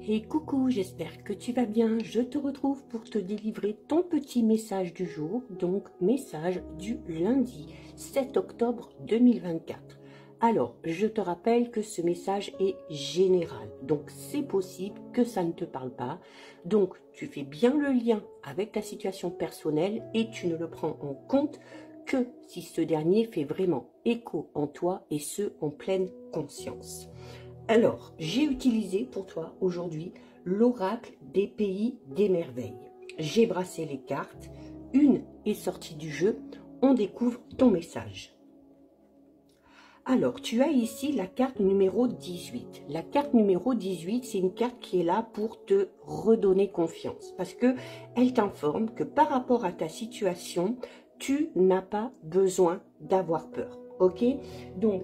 Hey coucou, j'espère que tu vas bien. Je te retrouve pour te délivrer ton petit message du jour, donc message du lundi 7 octobre 2024. Alors, je te rappelle que ce message est général, donc c'est possible que ça ne te parle pas. Donc, tu fais bien le lien avec ta situation personnelle et tu ne le prends en compte que si ce dernier fait vraiment écho en toi et ce, en pleine conscience. Alors, j'ai utilisé pour toi aujourd'hui l'oracle des pays des merveilles. J'ai brassé les cartes, une est sortie du jeu, on découvre ton message. Alors, tu as ici la carte numéro 18. La carte numéro 18, c'est une carte qui est là pour te redonner confiance. Parce que elle t'informe que par rapport à ta situation, tu n'as pas besoin d'avoir peur. Ok? Donc,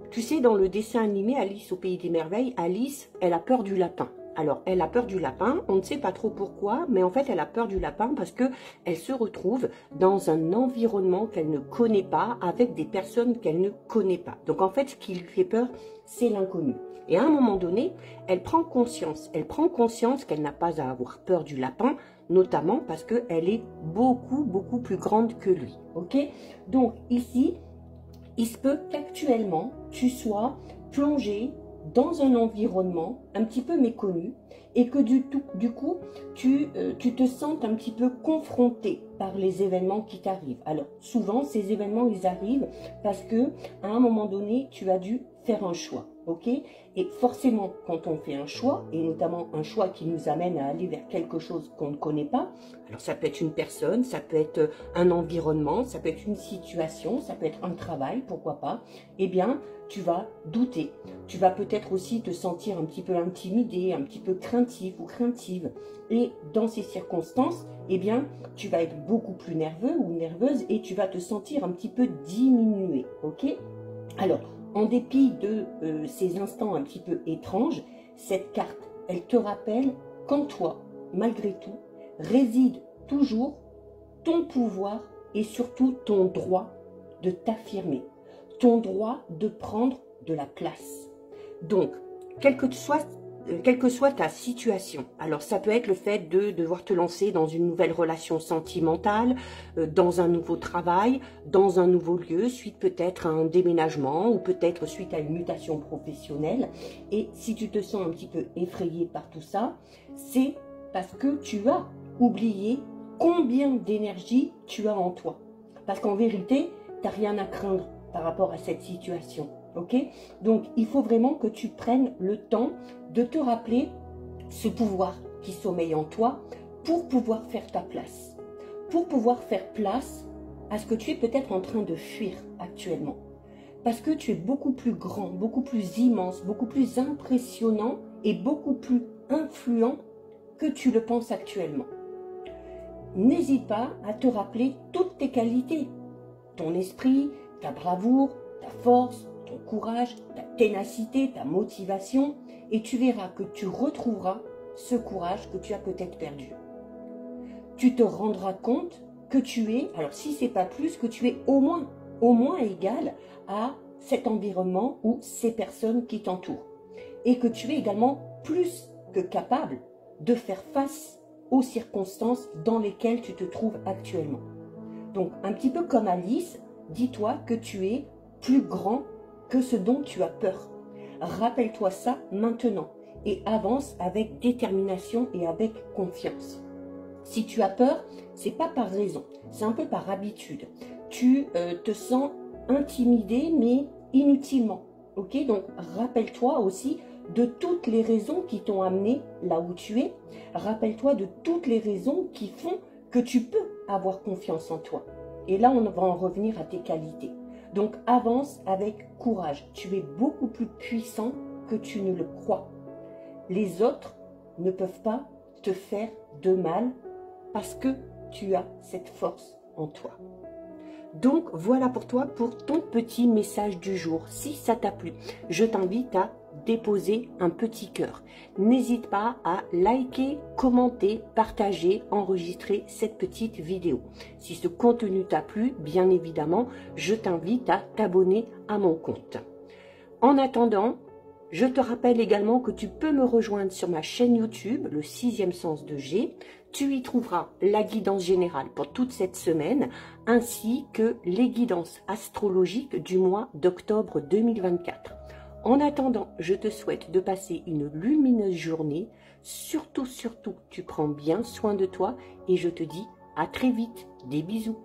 tu sais, dans le dessin animé Alice au Pays des Merveilles, Alice, elle a peur du lapin. Alors, elle a peur du lapin, on ne sait pas trop pourquoi, mais en fait, elle a peur du lapin parce que elle se retrouve dans un environnement qu'elle ne connaît pas, avec des personnes qu'elle ne connaît pas. Donc, en fait, ce qui lui fait peur, c'est l'inconnu. Et à un moment donné, elle prend conscience qu'elle n'a pas à avoir peur du lapin, notamment parce qu'elle est beaucoup plus grande que lui. Ok? Donc, ici, il se peut qu'actuellement, tu sois plongé dans un environnement un petit peu méconnu et que du coup, tu te sens un petit peu confronté par les événements qui t'arrivent. Alors, souvent, ces événements, ils arrivent parce que à un moment donné, tu as dû faire un choix. Ok? Et forcément, quand on fait un choix, et notamment un choix qui nous amène à aller vers quelque chose qu'on ne connaît pas, alors ça peut être une personne, ça peut être un environnement, ça peut être une situation, ça peut être un travail, pourquoi pas, eh bien, tu vas douter. Tu vas peut-être aussi te sentir un petit peu intimidé, un petit peu craintif ou craintive. Et dans ces circonstances, eh bien, tu vas être beaucoup plus nerveux ou nerveuse et tu vas te sentir un petit peu diminué. Ok? Alors, en dépit de ces instants un petit peu étranges, cette carte, elle te rappelle qu'en toi, malgré tout, réside toujours ton pouvoir et surtout ton droit de t'affirmer, ton droit de prendre de la place. Donc, quelle que soit ta situation, alors ça peut être le fait de devoir te lancer dans une nouvelle relation sentimentale, dans un nouveau travail, dans un nouveau lieu, suite peut-être à un déménagement ou peut-être suite à une mutation professionnelle. Et si tu te sens un petit peu effrayé par tout ça, c'est parce que tu as oublié combien d'énergie tu as en toi. Parce qu'en vérité, tu n'as rien à craindre par rapport à cette situation. Ok? Donc, il faut vraiment que tu prennes le temps de te rappeler ce pouvoir qui sommeille en toi pour pouvoir faire ta place. Pour pouvoir faire place à ce que tu es peut-être en train de fuir actuellement. Parce que tu es beaucoup plus grand, beaucoup plus immense, beaucoup plus impressionnant et beaucoup plus influent que tu le penses actuellement. N'hésite pas à te rappeler toutes tes qualités. Ton esprit, ta bravoure, ta force, ton courage, ta ténacité, ta motivation, et tu verras que tu retrouveras ce courage que tu as peut-être perdu. Tu te rendras compte que tu es, alors si c'est pas plus, que tu es au moins égal à cet environnement ou ces personnes qui t'entourent. Et que tu es également plus que capable de faire face aux circonstances dans lesquelles tu te trouves actuellement. Donc, un petit peu comme Alice, dis-toi que tu es plus grand que ce dont tu as peur. Rappelle-toi ça maintenant et avance avec détermination et avec confiance. Si tu as peur, c'est pas par raison, c'est un peu par habitude. Tu te sens intimidé, mais inutilement. Ok? Donc, rappelle-toi aussi de toutes les raisons qui t'ont amené là où tu es. Rappelle-toi de toutes les raisons qui font que tu peux avoir confiance en toi. Et là, on va en revenir à tes qualités. Donc, avance avec courage. Tu es beaucoup plus puissant que tu ne le crois. Les autres ne peuvent pas te faire de mal parce que tu as cette force en toi. Donc, voilà pour toi, pour ton petit message du jour. Si ça t'a plu, je t'invite à déposer un petit cœur. N'hésite pas à liker, commenter, partager, enregistrer cette petite vidéo. Si ce contenu t'a plu, bien évidemment, je t'invite à t'abonner à mon compte. En attendant, Je te rappelle également que tu peux me rejoindre sur ma chaîne YouTube, le 6e sens de G. Tu y trouveras la guidance générale pour toute cette semaine, ainsi que les guidances astrologiques du mois d'octobre 2024. En attendant, je te souhaite de passer une lumineuse journée. Surtout, tu prends bien soin de toi et je te dis à très vite. Des bisous.